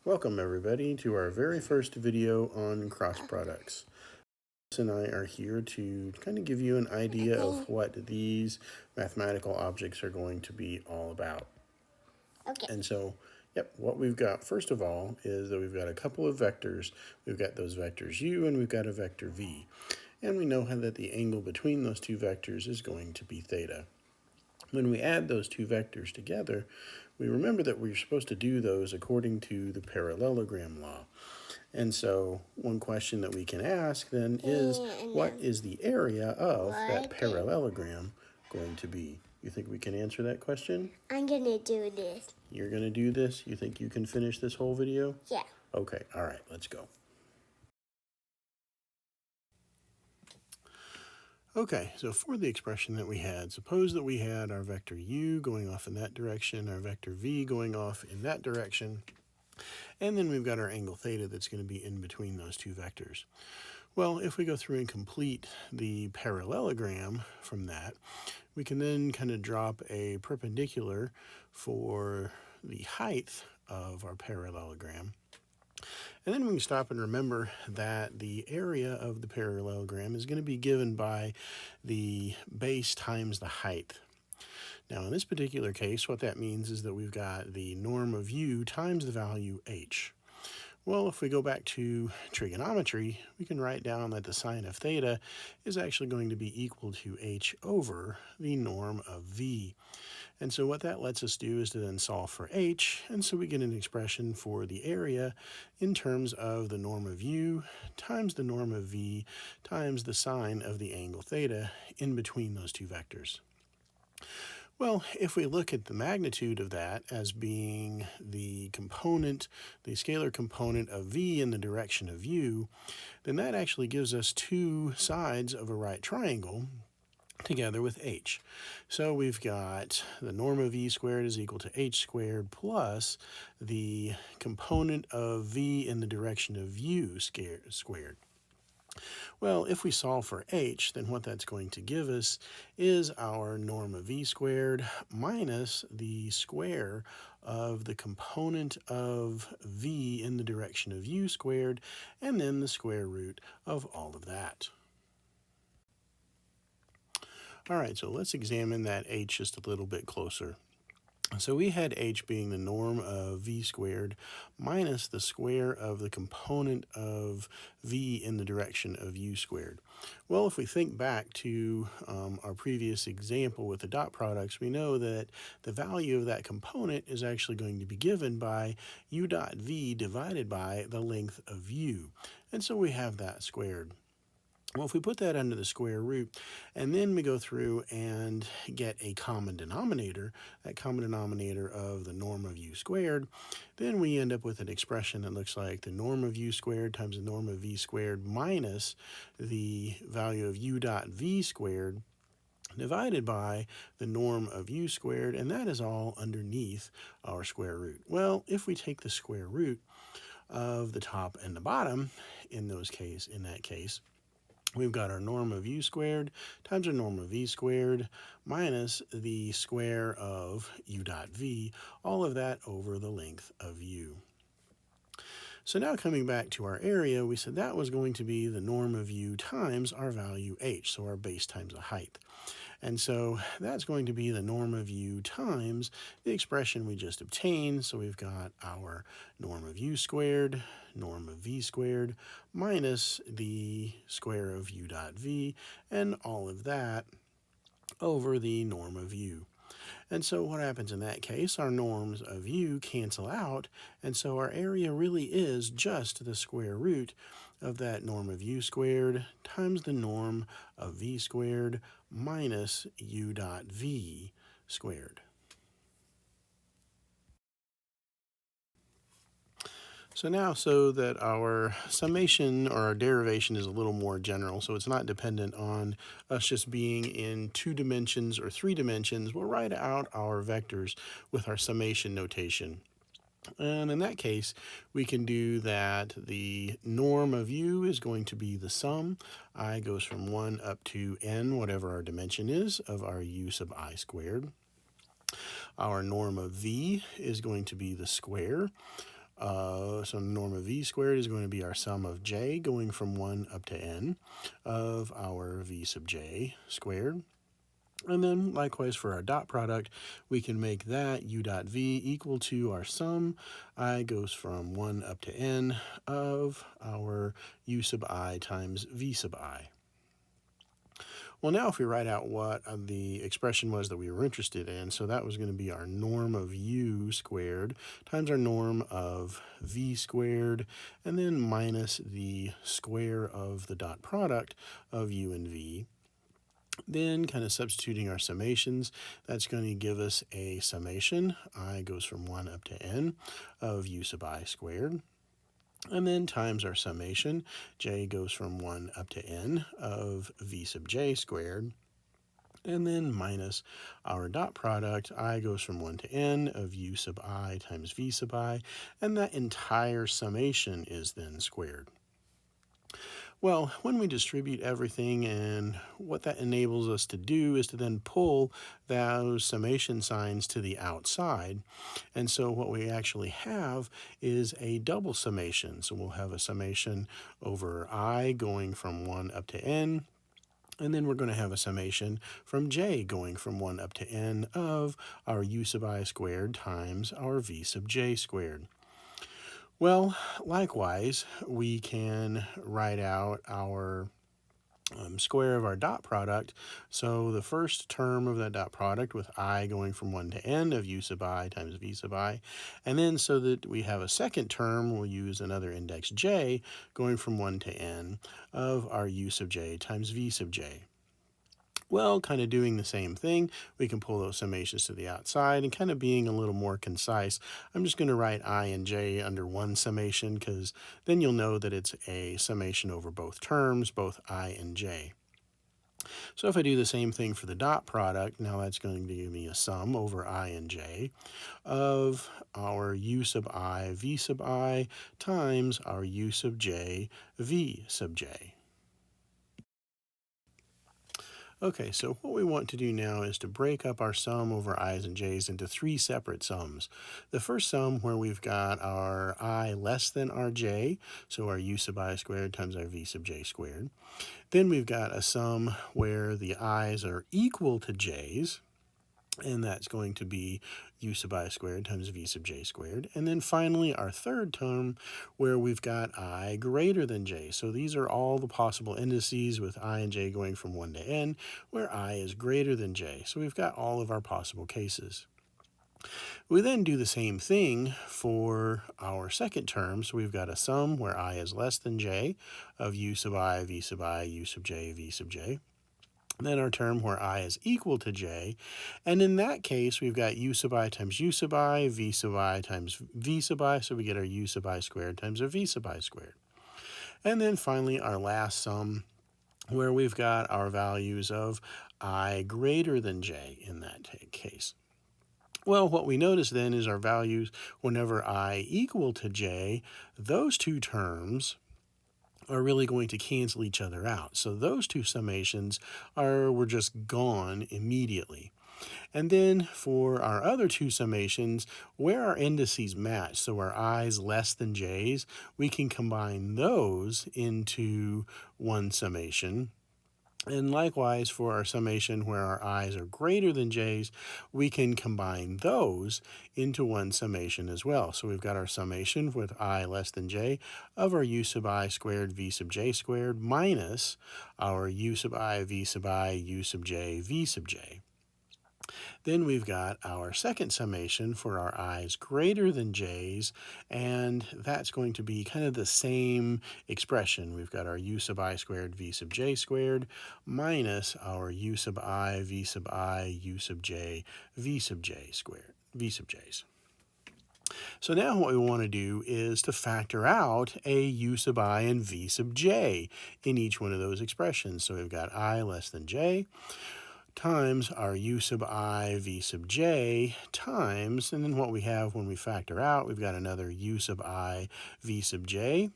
Welcome everybody to our very first video on cross products. Chris and I are here to kind of give you an idea of what these mathematical objects are going to be all about. Okay. And so, what we've got first of all is that we've got a couple of vectors. We've got those vectors u and we've got a vector v. And we know that the angle between those two vectors is going to be theta. When we add those two vectors together, we remember that we're supposed to do those according to the parallelogram law. And so one question that we can ask then is, what is the area of that parallelogram going to be? You think we can answer that question? I'm going to do this. You're going to do this? You think you can finish this whole video? Yeah. Okay, all right, let's go. Okay, so for the expression that we had, suppose that we had our vector u going off in that direction, our vector v going off in that direction, and then we've got our angle theta that's going to be in between those two vectors. Well, if we go through and complete the parallelogram from that, we can then kind of drop a perpendicular for the height of our parallelogram. And then we can stop and remember that the area of the parallelogram is going to be given by the base times the height. Now, in this particular case, what that means is that we've got the norm of u times the value h. Well, if we go back to trigonometry, we can write down that the sine of theta is actually going to be equal to h over the norm of v. And so what that lets us do is to then solve for h, and so we get an expression for the area in terms of the norm of u times the norm of v times the sine of the angle theta in between those two vectors. Well, if we look at the magnitude of that as being the component, the scalar component of v in the direction of u, then that actually gives us two sides of a right triangle together with h. So we've got the norm of v squared is equal to h squared plus the component of v in the direction of u squared. Well, if we solve for h, then what that's going to give us is our norm of v squared minus the square of the component of v in the direction of u squared, and then the square root of all of that. All right, so let's examine that h just a little bit closer. So we had h being the norm of v squared minus the square of the component of v in the direction of u squared. Well, if we think back to our previous example with the dot products, we know that the value of that component is actually going to be given by u dot v divided by the length of u. And so we have that squared. Well, if we put that under the square root, and then we go through and get a common denominator, that common denominator of the norm of u squared, then we end up with an expression that looks like the norm of u squared times the norm of v squared minus the value of u dot v squared divided by the norm of u squared, and that is all underneath our square root. Well, if we take the square root of the top and the bottom in that case, we've got our norm of u squared times our norm of v squared minus the square of u dot v, all of that over the length of u. So now coming back to our area, we said that was going to be the norm of u times our value h, so our base times the height. And so that's going to be the norm of u times the expression we just obtained. So we've got our norm of u squared, norm of v squared, minus the square of u dot v, and all of that over the norm of u. And so what happens in that case, our norms of u cancel out, and so our area really is just the square root of that norm of u squared times the norm of v squared minus u dot v squared. So now, so that our summation or our derivation is a little more general, so it's not dependent on us just being in 2 dimensions or 3 dimensions, we'll write out our vectors with our summation notation. And in that case, we can do that the norm of u is going to be the sum. I goes from 1 up to n, whatever our dimension is, of our u sub I squared. Our norm of v is going to be the square So the norm of v squared is going to be our sum of j going from 1 up to n of our v sub j squared. And then likewise for our dot product, we can make that u dot v equal to our sum. I goes from 1 up to n of our u sub I times v sub I. Well, now if we write out what the expression was that we were interested in, so that was going to be our norm of u squared times our norm of v squared, and then minus the square of the dot product of u and v. Then kind of substituting our summations, that's going to give us a summation. I goes from 1 up to n of u sub I squared. And then times our summation, j goes from 1 up to n of v sub j squared. And then minus our dot product, I goes from 1 to n of u sub I times v sub I. And that entire summation is then squared. Well, when we distribute everything, and what that enables us to do is to then pull those summation signs to the outside. And so what we actually have is a double summation. So we'll have a summation over I going from 1 up to n, and then we're going to have a summation from j going from 1 up to n of our u sub I squared times our v sub j squared. Well, likewise, we can write out our square of our dot product. So the first term of that dot product with I going from 1 to n of u sub I times v sub I. And then so that we have a second term, we'll use another index j going from 1 to n of our u sub j times v sub j. Well, kind of doing the same thing, we can pull those summations to the outside, and kind of being a little more concise, I'm just going to write I and j under one summation, because then you'll know that it's a summation over both terms, both I and j. So if I do the same thing for the dot product, now that's going to give me a sum over I and j of our u sub I v sub I times our u sub j v sub j. Okay, so what we want to do now is to break up our sum over i's and j's into three separate sums. The first sum where we've got our I less than our j, so our u sub I squared times our v sub j squared. Then we've got a sum where the i's are equal to j's, and that's going to be u sub I squared times v sub j squared. And then finally our third term where we've got I greater than j. So these are all the possible indices with I and j going from 1 to n where I is greater than j. So we've got all of our possible cases. We then do the same thing for our second term. So we've got a sum where I is less than j of u sub I, v sub I, u sub j, v sub j. Then our term where I is equal to j, and in that case we've got u sub I times u sub I, v sub I times v sub I, so we get our u sub I squared times our v sub I squared. And then finally our last sum where we've got our values of I greater than j in that case. Well, what we notice then is our values whenever I equal to j, those two terms are really going to cancel each other out. So those two summations were just gone immediately. And then for our other two summations, where our indices match, so our i's less than j's, we can combine those into one summation. And likewise, for our summation where our i's are greater than j's, we can combine those into one summation as well. So we've got our summation with I less than j of our u sub I squared v sub j squared minus our u sub I v sub I u sub j v sub j. Then we've got our second summation for our i's greater than j's, and that's going to be kind of the same expression. We've got our u sub I squared v sub j squared minus our u sub I v sub I u sub j v sub j squared, v sub j's. So now what we want to do is to factor out a u sub I and v sub j in each one of those expressions. So we've got I less than j times our u sub I v sub j times, and then what we have when we factor out, we've got another u sub I v sub j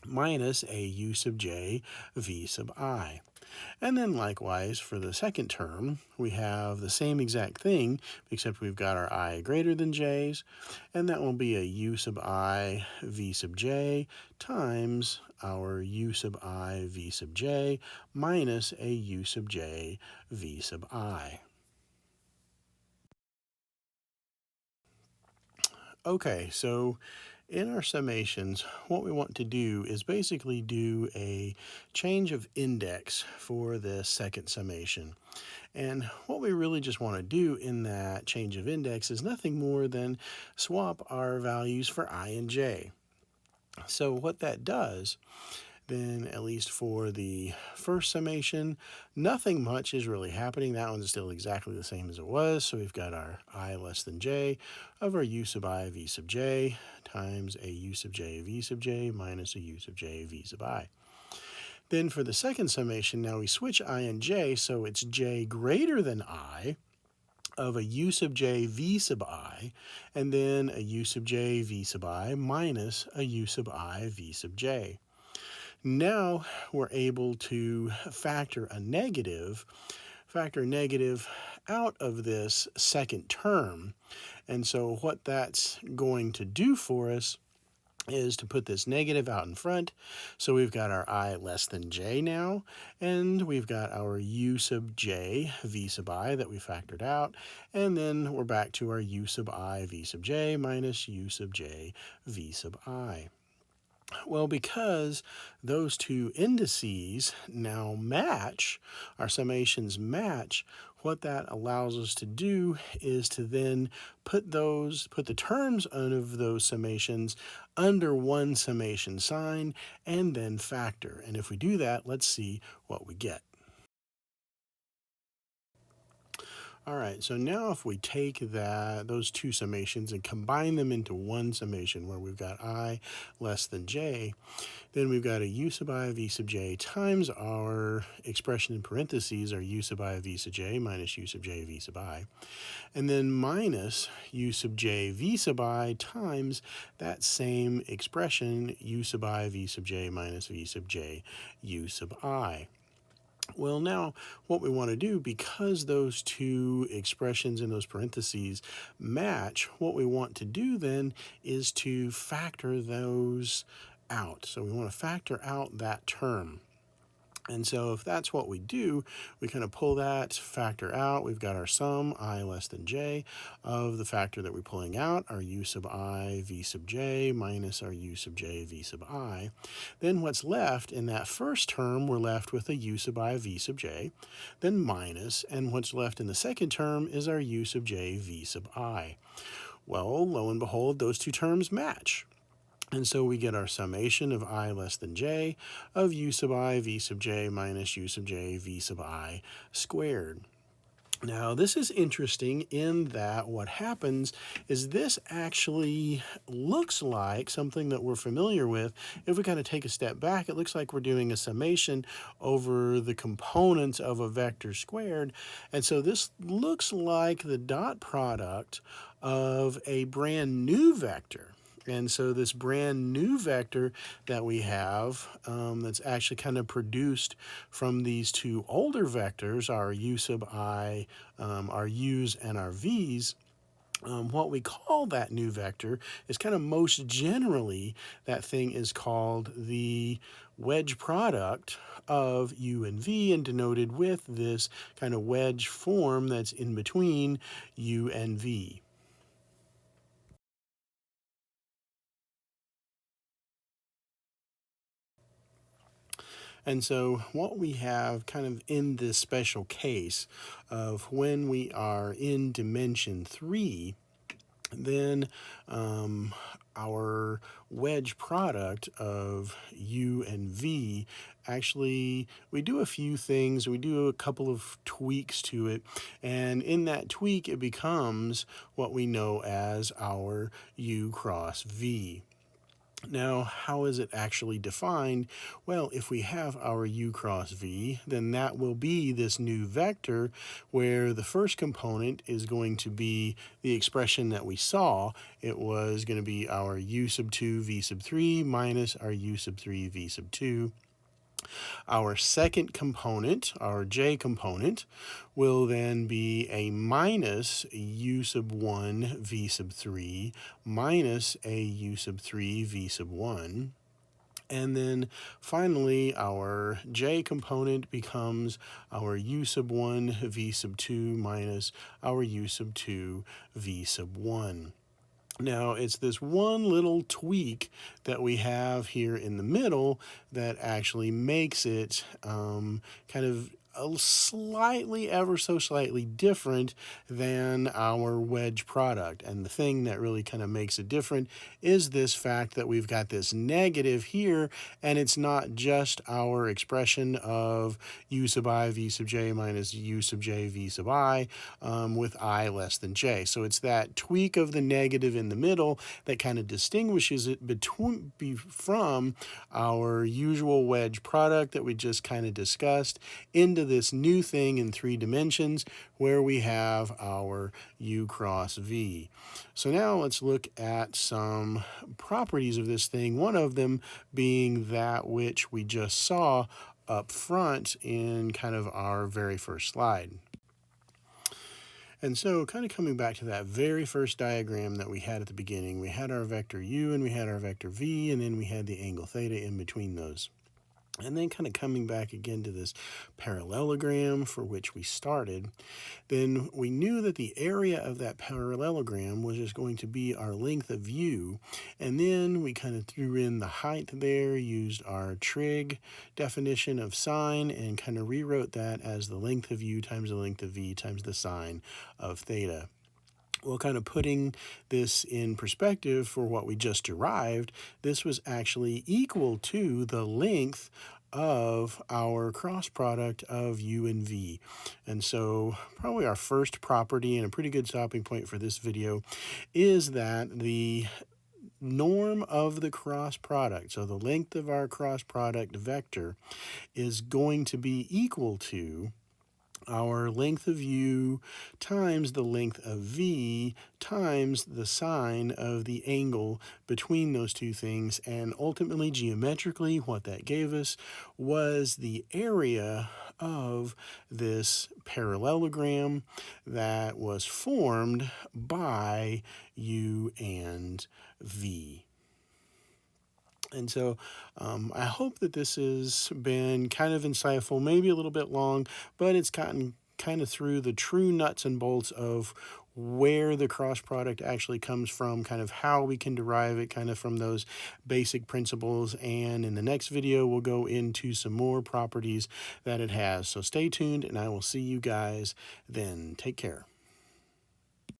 minus a u sub j v sub I. And then likewise for the second term, we have the same exact thing, except we've got our I greater than j's, and that will be a u sub I v sub j times our u sub I v sub j minus a u sub j v sub I. Okay, so in our summations, what we want to do is basically do a change of index for this second summation. And what we really just want to do in that change of index is nothing more than swap our values for I and j. So what that does, then at least for the first summation, nothing much is really happening. That one's still exactly the same as it was. So we've got our I less than j of our u sub I v sub j times a u sub j v sub j minus a u sub j v sub I. Then for the second summation, now we switch I and j, so it's j greater than I of a u sub j v sub I, and then a u sub j v sub I minus a u sub I v sub j. Now we're able to factor a negative out of this second term. And so what that's going to do for us is to put this negative out in front. So we've got our I less than j now, and we've got our u sub j v sub I that we factored out, and then we're back to our u sub I v sub j minus u sub j v sub I. Well, because those two indices now match, our summations match, what that allows us to do is to then put the terms of those summations under one summation sign and then factor. And if we do that, let's see what we get. All right, so now if we take those two summations and combine them into one summation where we've got I less than j, then we've got a u sub I v sub j times our expression in parentheses, our u sub I v sub j minus u sub j v sub I, and then minus u sub j v sub I times that same expression, u sub I v sub j minus v sub j u sub I. Well, now what we want to do, because those two expressions in those parentheses match, what we want to do then is to factor those out. So we want to factor out that term. And so if that's what we do, we kind of pull that factor out. We've got our sum, I less than j, of the factor that we're pulling out, our u sub I v sub j minus our u sub j v sub I. Then what's left in that first term, we're left with a u sub I v sub j, then minus, and what's left in the second term is our u sub j v sub I. Well, lo and behold, those two terms match. And so we get our summation of I less than j of u sub I v sub j minus u sub j v sub I squared. Now, this is interesting in that what happens is this actually looks like something that we're familiar with. If we kind of take a step back, it looks like we're doing a summation over the components of a vector squared. And so this looks like the dot product of a brand new vector. And so this brand new vector that we have that's actually kind of produced from these two older vectors, our u sub I, our u's and our v's, what we call that new vector is kind of most generally, that thing is called the wedge product of u and v, and denoted with this kind of wedge form that's in between u and v. And so what we have kind of in this special case of when we are in dimension 3, then our wedge product of u and v, actually we do a few things. We do a couple of tweaks to it, and in that tweak it becomes what we know as our u cross v. Now, how is it actually defined? Well, if we have our u cross v, then that will be this new vector where the first component is going to be the expression that we saw. It was going to be our u sub 2 v sub 3 minus our u sub 3 v sub 2. Our second component, our j component, will then be a minus u sub 1 v sub 3 minus a u sub 3 v sub 1. And then finally, our j component becomes our u sub 1 v sub 2 minus our u sub 2 v sub 1. Now, it's this one little tweak that we have here in the middle that actually makes it kind of a slightly, ever so slightly different than our wedge product. And the thing that really kind of makes it different is this fact that we've got this negative here, and it's not just our expression of u sub I v sub j minus u sub j v sub I with I less than j. So it's that tweak of the negative in the middle that kind of distinguishes it from our usual wedge product that we just kind of discussed into this new thing in 3 dimensions where we have our u cross v. So now let's look at some properties of this thing, one of them being that which we just saw up front in kind of our very first slide. And so kind of coming back to that very first diagram that we had at the beginning, we had our vector u and we had our vector v, and then we had the angle theta in between those. And then kind of coming back again to this parallelogram for which we started, then we knew that the area of that parallelogram was just going to be our length of u. And then we kind of threw in the height there, used our trig definition of sine, and kind of rewrote that as the length of u times the length of v times the sine of theta. Well, kind of putting this in perspective for what we just derived, this was actually equal to the length of our cross product of u and v. And so probably our first property and a pretty good stopping point for this video is that the norm of the cross product, so the length of our cross product vector, is going to be equal to our length of u times the length of v times the sine of the angle between those two things. And ultimately, geometrically, what that gave us was the area of this parallelogram that was formed by u and v. And so I hope that this has been kind of insightful, maybe a little bit long, but it's gotten kind of through the true nuts and bolts of where the cross product actually comes from, kind of how we can derive it kind of from those basic principles. And in the next video, we'll go into some more properties that it has. So stay tuned, and I will see you guys then. Take care.